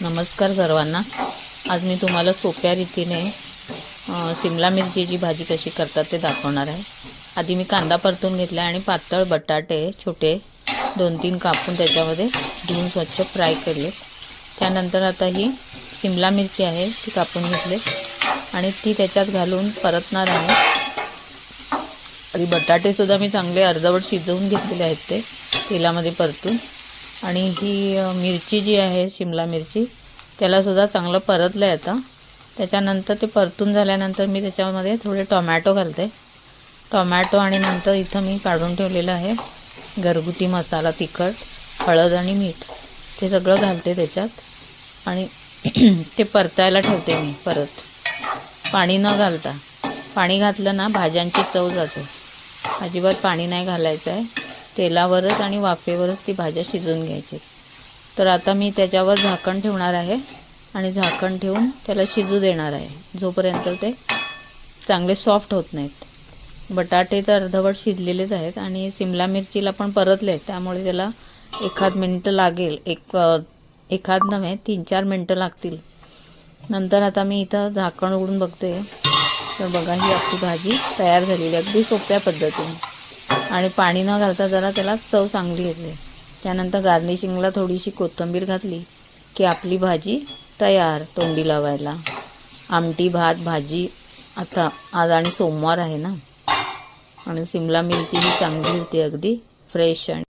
नमस्कार सर्वांना। आज मी तुम्हाला सोप्या रीतीने शिमला मिरचीची भाजी कशी करतात ते दाखवणार आहे। आधी मी कांदा परतून घेतला आणि पातळ बटाटे छोटे 2-3 कापून त्याच्यामध्ये धुवून स्वच्छ फ्राय केले। त्यानंतर आता ही शिमला मिरची आहे ती कापून घेतले आणि ती त्याच्यात घालून परतणार आहे। आणि बटाटे सुद्धा मी चांगले अर्धवट शिजवून घेतलेले आहेत ते तेलामध्ये परतून। आणि ही मिरची जी आहे शिमला मिरची त्याला सुद्धा चांगलं परतलं आहे। आता त्याच्यानंतर ते परतून झाल्यानंतर मी त्याच्यामध्ये थोडे टोमॅटो घालते। टोमॅटो आणि नंतर इथं मी काढून ठेवलेलं आहे घरगुती मसाला, तिखट, हळद आणि मीठ ते सगळं घालते त्याच्यात आणि ते परतायला ठेवते मी। परत पाणी न घालता, पाणी घातलं ना भाज्यांची चव जाते। अजिबात पाणी नाही घालायचं आहे, तेलावरच आणि वाफेवरच ती भाज्या शिजवून घ्यायची। तर आता मी त्याच्यावर झाकण ठेवणार आहे आणि झाकण ठेवून त्याला शिजू देणार आहे जोपर्यंत ते चांगले सॉफ्ट होत नाहीत। बटाटे तर अर्धवट शिजलेलेच आहेत आणि शिमला मिरचीला पण परतले, त्यामुळे त्याला एखाद मिनिट लागेल, एखाद नव्हे 3-4 मिनिटं लागतील। नंतर आता मी इथं झाकण उघडून बघते तर बघा ही आपली भाजी तयार झालेली आहे अगदी सोप्या पद्धतीने। आणि पाणी न घालता जरा त्याला चव चांगली येते। त्यानंतर गार्निशिंगला थोडीशी कोथिंबीर घातली की आपली भाजी तयार तोंडी लावायला। आमटी, भात, भाजी। आता आज आणि सोमवार आहे ना, आणि शिमला मिरची ही चांगली होती अगदी फ्रेश आणि